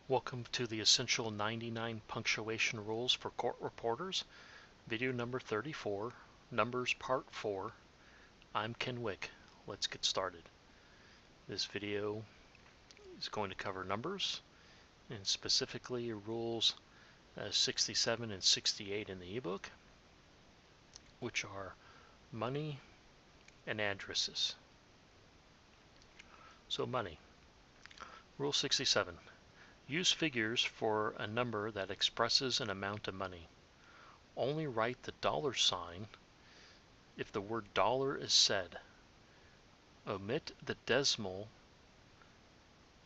Welcome to the Essential 99 Punctuation Rules for Court Reporters, video number 34, Numbers Part 4. I'm Ken Wick. Let's get started. This video is going to cover numbers, and specifically rules 67 and 68 in the ebook, which are money and addresses. So money. Rule 67. Use figures for a number that expresses an amount of money. Only write the dollar sign if the word dollar is said. Omit the decimal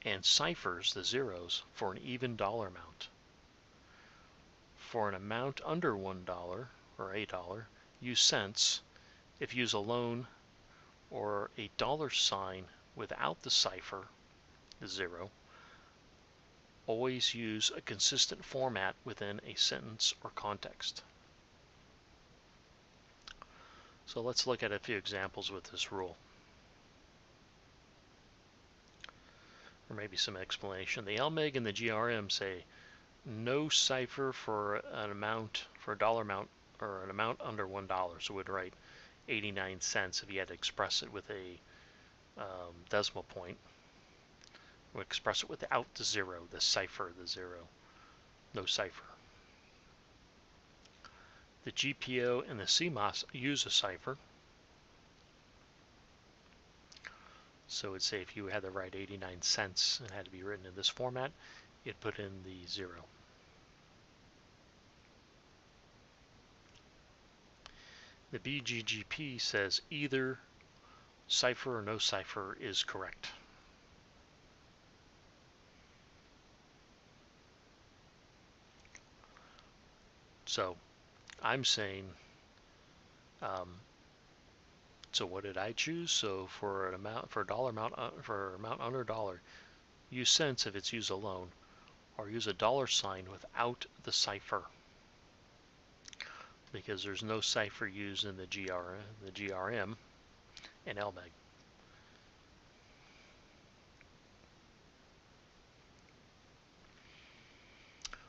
and ciphers, the zeros, for an even dollar amount. For an amount under $1 or $1, use cents. If use alone or a dollar sign without the cipher, the zero. Always use a consistent format within a sentence or context. So let's look at a few examples with this rule. Or maybe some explanation. The LMEG and the GRM say no cipher for an amount, for a dollar amount, or an amount under $1. So we'd write 89 cents if you had to express it with a decimal point. We'll express it without the zero, the cipher, the zero. No cipher. The GPO and the CMOS use a cipher. So it'd say if you had to write 89 cents and had to be written in this format, you'd put in the zero. The BGGP says either cipher or no cipher is correct. So I'm saying, so what did I choose? So for an amount, for a dollar amount, for amount under $1, use cents if it's used alone, or use a dollar sign without the cipher, because there's no cipher used in the GRM and LMEG.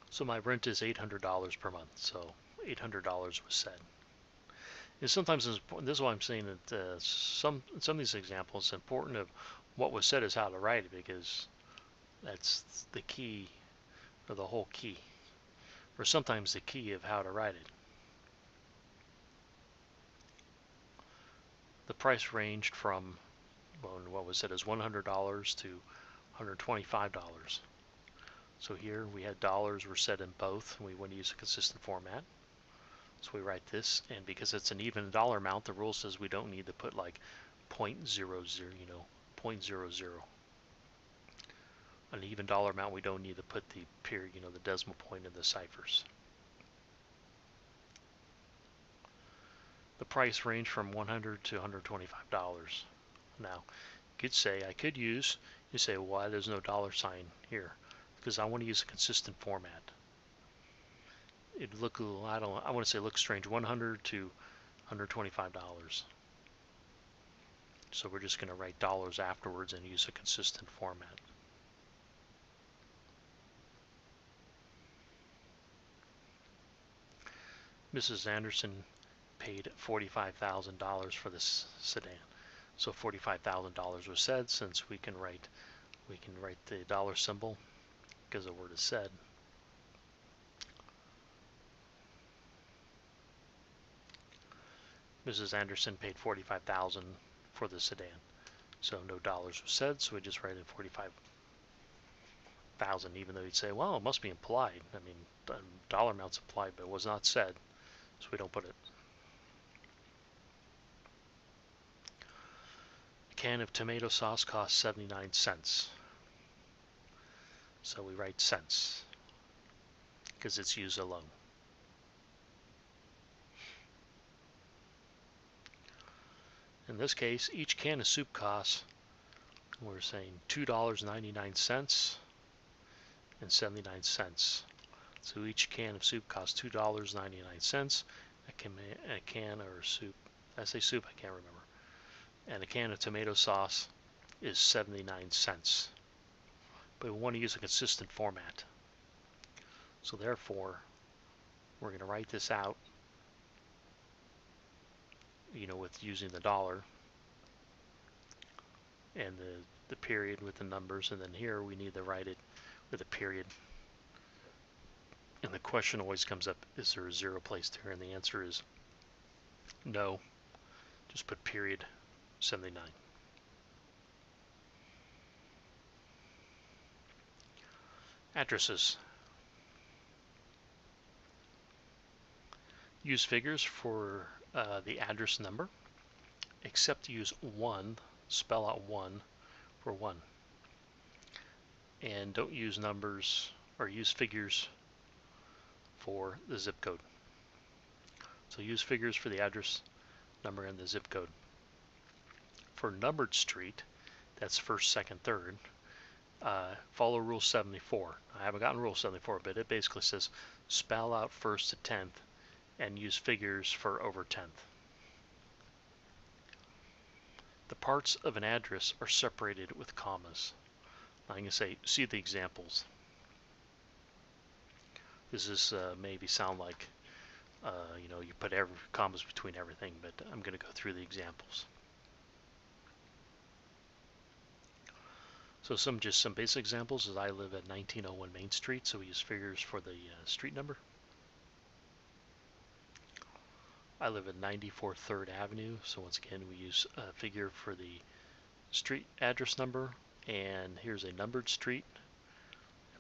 So my rent is $800 per month, so $800 was said. And sometimes it's important, this is why I'm saying that some of these examples, it's important of what was said is how to write it, because that's the key, or the whole key, or sometimes the key of how to write it. The price ranged from, well, what was said as $100 to $125. So here we had dollars were said in both, and we want to use a consistent format. So we write this, and because it's an even dollar amount, the rule says we don't need to put like 0.00, 0.00. An even dollar amount, we don't need to put the period, the decimal point in the ciphers. The price ranged from $100 to $125. Now, you could say, you say, why there's no dollar sign here? Because I want to use a consistent format. It'd look, I want to say look strange, $100 to $125. So we're just going to write dollars afterwards and use a consistent format. Mrs. Anderson paid $45,000 for this sedan. So $45,000 was said, since we can write the dollar symbol because the word is said. Mrs. Anderson paid $45,000 for the sedan. So no dollars was said, so we just write in $45,000, even though you'd say, well, it must be implied. I mean, dollar amount's implied, but it was not said, so we don't put it. A can of tomato sauce costs 79 cents. So we write cents, because it's used alone. In this case, each can of soup costs, we're saying $2.99 and 79 cents. So each can of soup costs $2.99. A can or soup, I say soup, I can't remember. And a can of tomato sauce is 79 cents. but we want to use a consistent format. So therefore, we're going to write this out, with using the dollar and the period with the numbers, and then here we need to write it with a period. And the question always comes up, is there a zero placed here? And the answer is no. Just put period 79. Addresses. Use figures for the address number, except use 1, spell out 1 for 1. And don't use numbers or use figures for the zip code. So use figures for the address number and the zip code. For numbered street, that's first, second, third, follow Rule 74. I haven't gotten Rule 74, but it basically says spell out first to 10th and use figures for over 10th. The parts of an address are separated with commas. I'm going to say, see the examples. This is maybe sound like, you put commas between everything, but I'm going to go through the examples. So some basic examples is I live at 1901 Main Street, so we use figures for the street number. I live at 94 3rd Avenue, so once again we use a figure for the street address number, and here's a numbered street.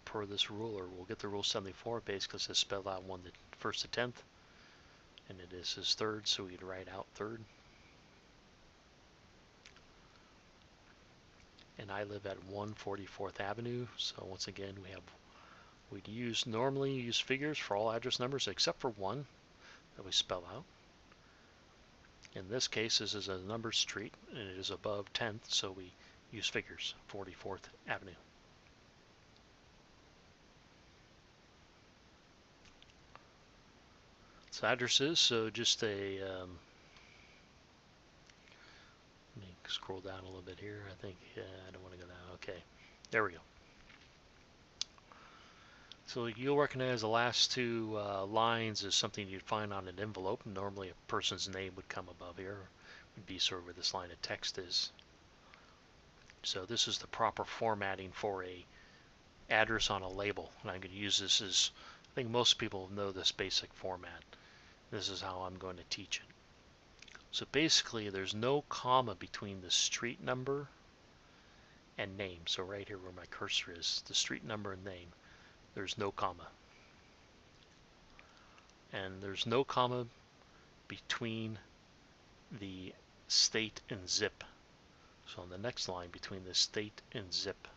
Per this rule, or we'll get the Rule 74, it basically says spell out 1 to first to 10th, and it is third, so we'd write out third. And I live at 144th Avenue, so once again we'd normally use figures for all address numbers except for 1 that we spell out. In this case, this is a numbered street, and it is above 10th, so we use figures, 44th Avenue. So addresses, so just a, let me scroll down a little bit here. I think, I don't want to go down. Okay, there we go. So you'll recognize the last two lines as something you'd find on an envelope. Normally a person's name would come above here. Would be sort of where this line of text is. So this is the proper formatting for a address on a label. And I'm going to use this as, I think most people know this basic format. This is how I'm going to teach it. So basically there's no comma between the street number and name. So right here where my cursor is, the street number and name, there's no comma. And there's no comma between the state and zip. So on the next line, between the state and zip.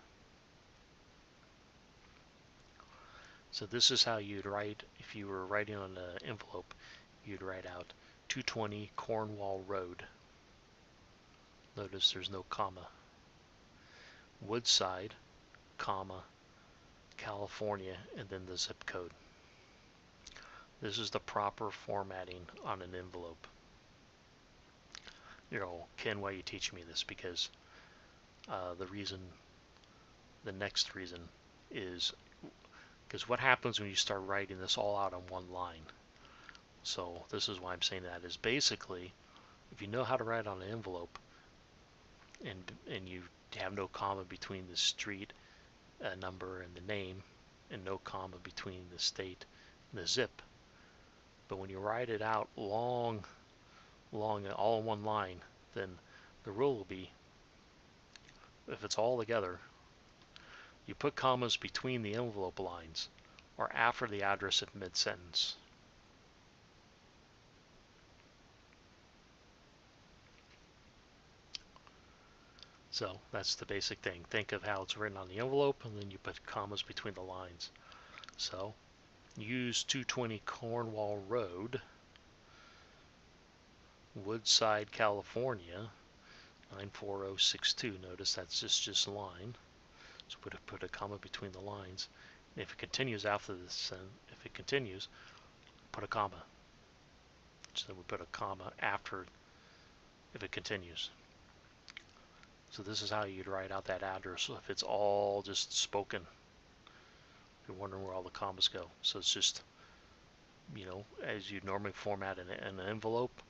So this is how you'd write, if you were writing on an envelope, you'd write out 220 Cornwall Road. Notice there's no comma. Woodside, comma, California, and then the zip code. This is the proper formatting on an envelope. Ken, why are you teaching me this? Because the next reason is because what happens when you start writing this all out on one line. So this is why I'm saying that is basically, if you know how to write on an envelope and you have no comma between the street number and the name, and no comma between the state and the zip, but when you write it out long, all in one line, then the rule will be, if it's all together, you put commas between the envelope lines or after the address at mid-sentence. So that's the basic thing. Think of how it's written on the envelope, and then you put commas between the lines. So use 220 Cornwall Road, Woodside, California, 94062. Notice that's just a line. So put a comma between the lines. And if it continues after this, if it continues, put a comma. So we put a comma after if it continues. So this is how you'd write out that address if it's all just spoken. You're wondering where all the commas go. So it's just, as you'd normally format an envelope,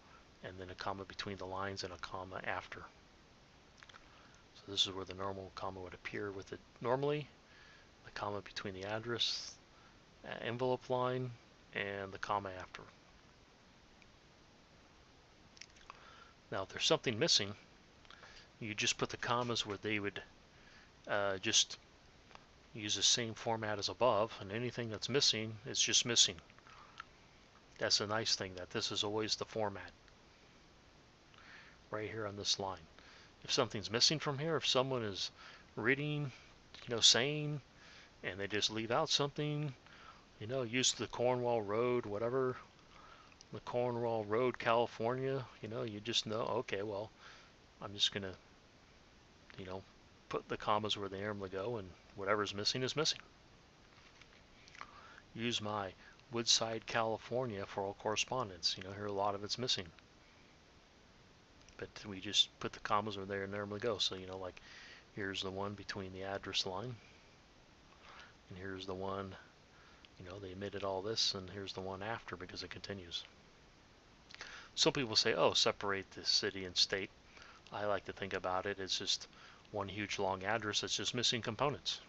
and then a comma between the lines and a comma after. So this is where the normal comma would appear with it normally, the comma between the address, envelope line, and the comma after. Now if there's something missing, you just put the commas where they would just use the same format as above, and anything that's missing is just missing. That's the nice thing, that this is always the format right here on this line. If something's missing from here, if someone is reading, saying, and they just leave out something, use the Cornwall Road, whatever, the Cornwall Road, California, you just know, okay, well, I'm just going to, put the commas where they normally go, and whatever's missing is missing. Use my Woodside, California for all correspondence. Here a lot of it's missing. But we just put the commas where they normally go. So, like here's the one between the address line, and here's the one, they omitted all this, and here's the one after because it continues. Some people say, oh, separate the city and state. I like to think about it as just one huge long address that's just missing components.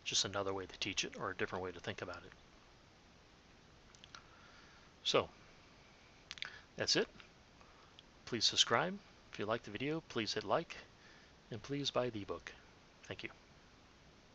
Just another way to teach it, or a different way to think about it. So, that's it. Please subscribe. If you like the video, please hit like, and please buy the ebook. Thank you.